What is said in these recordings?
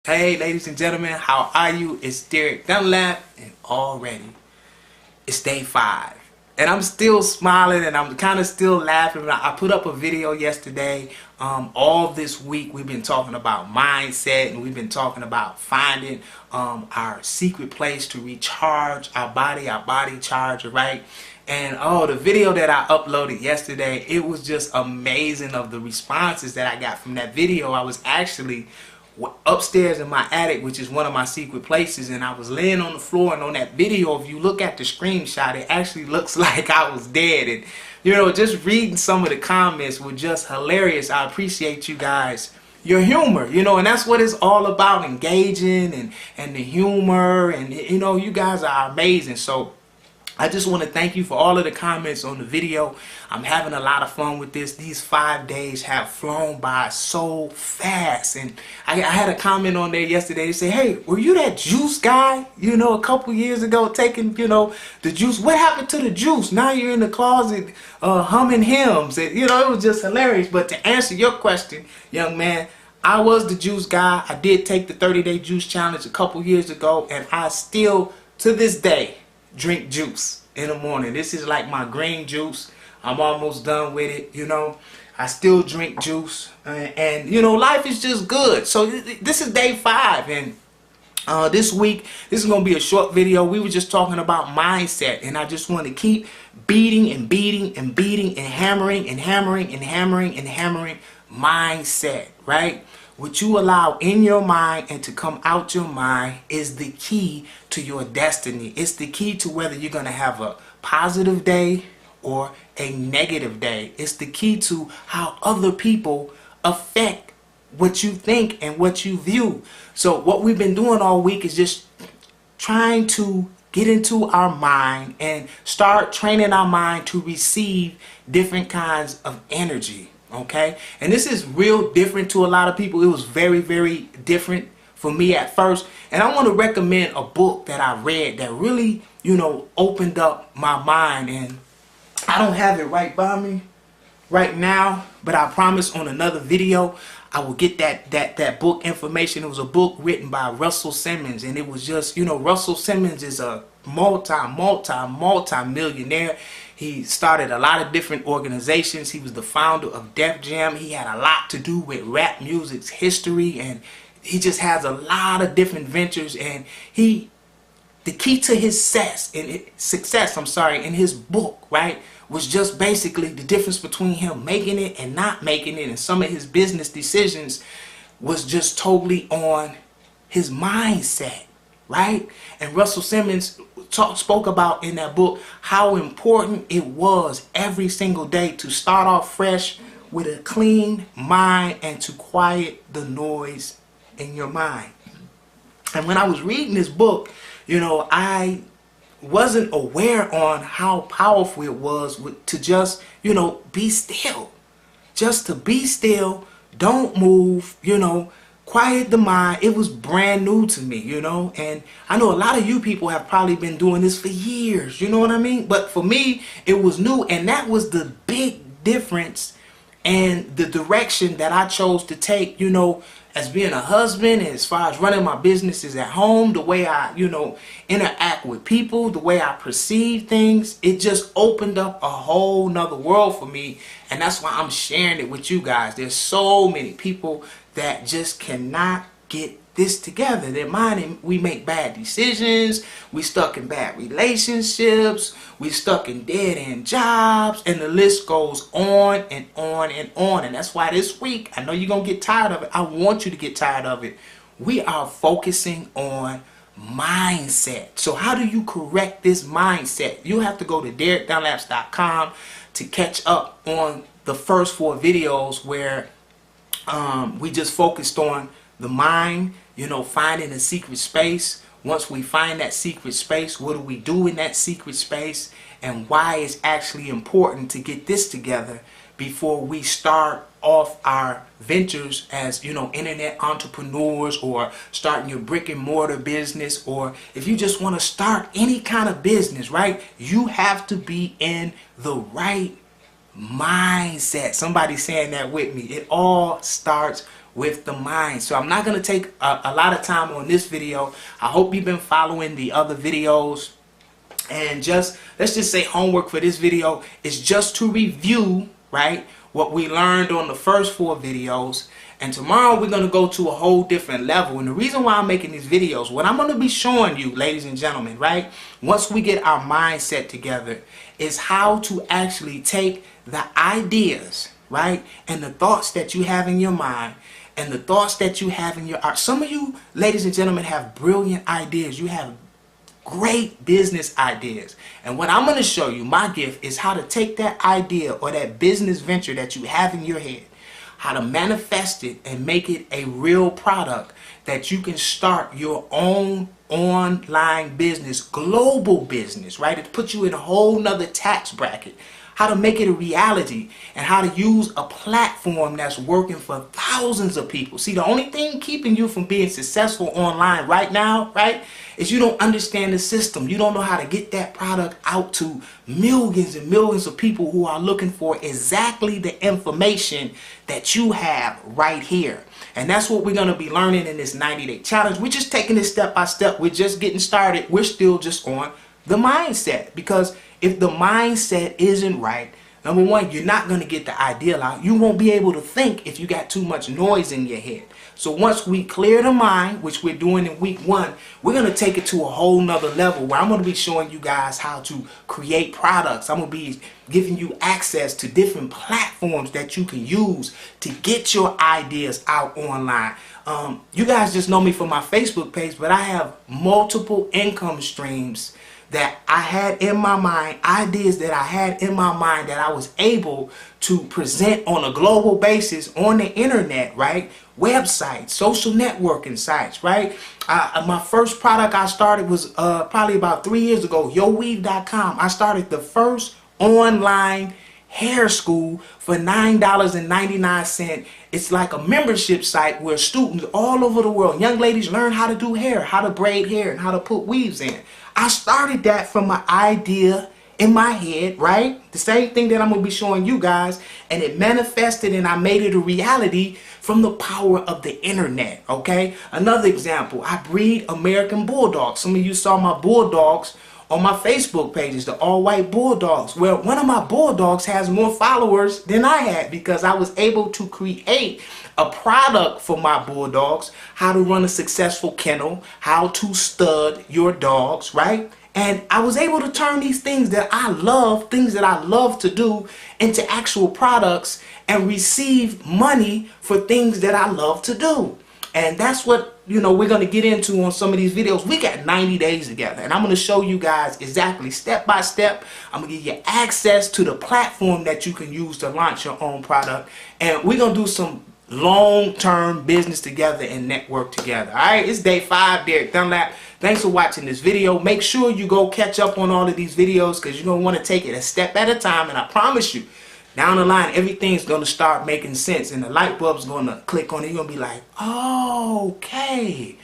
Hey ladies and gentlemen, how are you? It's Dunlap, and already it's day 5. And I'm still smiling and I'm kind of still laughing. I put up a video yesterday. All this week we've been talking about mindset, and we've been talking about finding our secret place to recharge our body charger, right? And oh, the video that I uploaded yesterday, it was just amazing of the responses that I got from that video. I was actually upstairs in my attic, which is one of my secret places, and I was laying on the floor, and on that video, if you look at the screenshot, it actually looks like I was dead. And just reading some of the comments were just hilarious. I appreciate you guys, your humor, and that's what it's all about, engaging and the humor, and you guys are amazing. So I just want to thank you for all of the comments on the video. I'm having a lot of fun with this. These 5 days have flown by so fast. And I had a comment on there yesterday. They say, hey, were you that juice guy, a couple years ago taking, the juice? What happened to the juice? Now you're in the closet humming hymns. And, it was just hilarious. But to answer your question, young man, I was the juice guy. I did take the 30-day juice challenge a couple years ago. And I still, to this day, drink juice in the morning. This is like my green juice. I'm almost done with it. I still drink juice, and life is just good. So this is day 5, and this week this is gonna be a short video. We were just talking about mindset, and I just want to keep beating and beating and beating and hammering and hammering and hammering and hammering mindset, right? What you allow in your mind and to come out your mind is the key to your destiny. It's the key to whether you're going to have a positive day or a negative day. It's the key to how other people affect what you think and what you view. So what we've been doing all week is just trying to get into our mind and start training our mind to receive different kinds of energy. Okay, and this is real different to a lot of people. It was very, very different for me at first. And I want to recommend a book that I read that really, opened up my mind. And I don't have it right by me right now, but I promise on another video I will get that book information. It was a book written by Russell Simmons, and it was just, Russell Simmons is a multi-millionaire. He started a lot of different organizations. He was the founder of Def Jam. He had a lot to do with rap music's history, and he just has a lot of different ventures. And the key to his success, in his book, right, was just basically the difference between him making it and not making it. And some of his business decisions was just totally on his mindset, right? And Russell Simmons spoke about in that book how important it was every single day to start off fresh with a clean mind and to quiet the noise in your mind. And when I was reading this book, I wasn't aware on how powerful it was to just, be still. Just to be still, don't move, quiet the mind. It was brand new to me, and I know a lot of you people have probably been doing this for years, you know what I mean? But for me, it was new, and that was the big difference and the direction that I chose to take, as being a husband, and as far as running my businesses at home, the way I, interact with people, the way I perceive things. It just opened up a whole nother world for me, and that's why I'm sharing it with you guys. There's so many people that just cannot get this together. Their mind, we make bad decisions, we stuck in bad relationships, we stuck in dead-end jobs, and the list goes on and on and on. And that's why this week, I know you're going to get tired of it. I want you to get tired of it. We are focusing on mindset. So how do you correct this mindset? You have to go to DerekDunlaps.com to catch up on the first 4 videos where we just focused on the mind, finding a secret space. Once we find that secret space, what do we do in that secret space, and why it's actually important to get this together before we start off our ventures as, internet entrepreneurs, or starting your brick and mortar business, or if you just want to start any kind of business, right? You have to be in the right mindset. Somebody saying that with me. It all starts with the mind. So I'm not going to take a lot of time on this video. I hope you've been following the other videos. And just, let's just say homework for this video is just to review, right, what we learned on the first 4 videos. And tomorrow we're going to go to a whole different level. And the reason why I'm making these videos, what I'm going to be showing you, ladies and gentlemen, right, once we get our mindset together, is how to actually take the ideas, right, and the thoughts that you have in your mind and the thoughts that you have in your heart. Some of you, ladies and gentlemen, have brilliant ideas. You have great business ideas. And what I'm going to show you, my gift, is how to take that idea or that business venture that you have in your head, how to manifest it and make it a real product that you can start your own online business, global business, right? It puts you in a whole nother tax bracket. How to make it a reality and how to use a platform that's working for thousands of people. See, the only thing keeping you from being successful online right now, right, is you don't understand the system. You don't know how to get that product out to millions and millions of people who are looking for exactly the information that you have right here. And that's what we're going to be learning in this 90-day challenge. We're just taking it step by step. We're just getting started. We're still just on the mindset, because if the mindset isn't right, number one, you're not going to get the ideal out. You won't be able to think if you got too much noise in your head. So once we clear the mind, which we're doing in week 1, we're going to take it to a whole nother level where I'm going to be showing you guys how to create products. I'm going to be giving you access to different platforms that you can use to get your ideas out online. You guys just know me from my Facebook page, but I have multiple income streams that I had in my mind, ideas that I had in my mind that I was able to present on a global basis on the internet, right? Websites, social networking sites, right? My first product I started was probably about 3 years ago, yoweave.com. I started the first online hair school for $9.99. It's like a membership site where students all over the world, young ladies, learn how to do hair, how to braid hair, and how to put weaves in. I started that from my idea in my head, right? The same thing that I'm going to be showing you guys, and it manifested and I made it a reality from the power of the internet, okay? Another example, I breed American Bulldogs. Some of you saw my Bulldogs on my Facebook pages, the all-white Bulldogs. Well, one of my Bulldogs has more followers than I had because I was able to create a product for my Bulldogs, how to run a successful kennel, how to stud your dogs, right? And I was able to turn these things that I love, to do, into actual products and receive money for things that I love to do. And that's what, you know, we're going to get into on some of these videos. We got 90 days together, and I'm going to show you guys exactly step by step. I'm going to give you access to the platform that you can use to launch your own product. And we're going to do some long-term business together and network together. All right, it's day 5, Derek Dunlap. Thanks for watching this video. Make sure you go catch up on all of these videos because you're going to want to take it a step at a time. And I promise you, down the line, everything's going to start making sense and the light bulb's going to click on it. You're going to be like, oh, okay,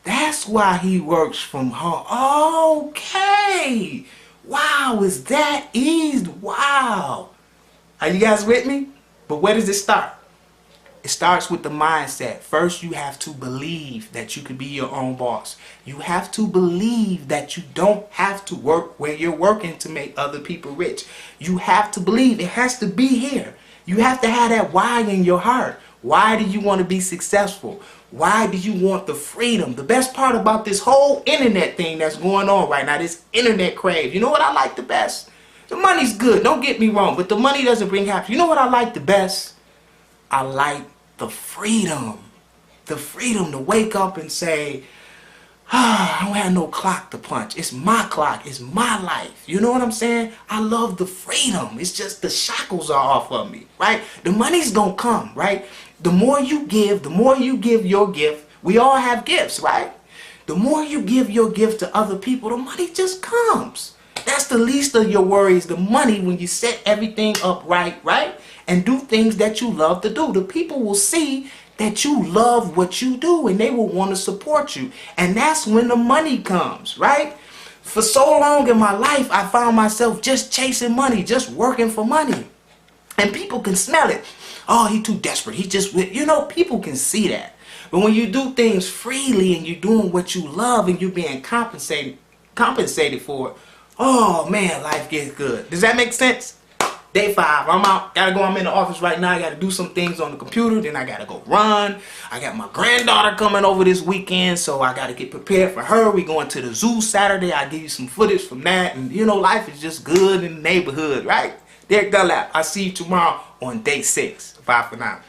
that's why he works from home. Okay, wow, is that easy? Wow. Are you guys with me? But where does it start? It starts with the mindset. First, you have to believe that you can be your own boss. You have to believe that you don't have to work where you're working to make other people rich. You have to believe it has to be here. You have to have that why in your heart. Why do you want to be successful? Why do you want the freedom? The best part about this whole internet thing that's going on right now, this internet crave, you know what I like the best? The money's good, don't get me wrong, but the money doesn't bring happiness. You know what I like the best? I like the freedom. The freedom to wake up and say, I don't have no clock to punch. It's my clock. It's my life. You know what I'm saying? I love the freedom. It's just the shackles are off of me, right? The money's gonna come, right? The more you give your gift. We all have gifts, right? The more you give your gift to other people, the money just comes. That's the least of your worries, the money, when you set everything up right? And do things that you love to do. The people will see that you love what you do and they will want to support you. And that's when the money comes, right? For so long in my life, I found myself just chasing money, just working for money. And people can smell it. oh, he too desperate. He just, you know, people can see that. But when you do things freely and you're doing what you love and you're being compensated for it, oh man, life gets good. Does that make sense? Day 5, I'm out. Gotta go. I'm in the office right now. I gotta do some things on the computer. Then I gotta go run. I got my granddaughter coming over this weekend, so I gotta get prepared for her. We going to the zoo Saturday. I'll give you some footage from that. And you know, life is just good in the neighborhood, right? Derek Dunlap. I'll see you tomorrow on day 6. Bye for now.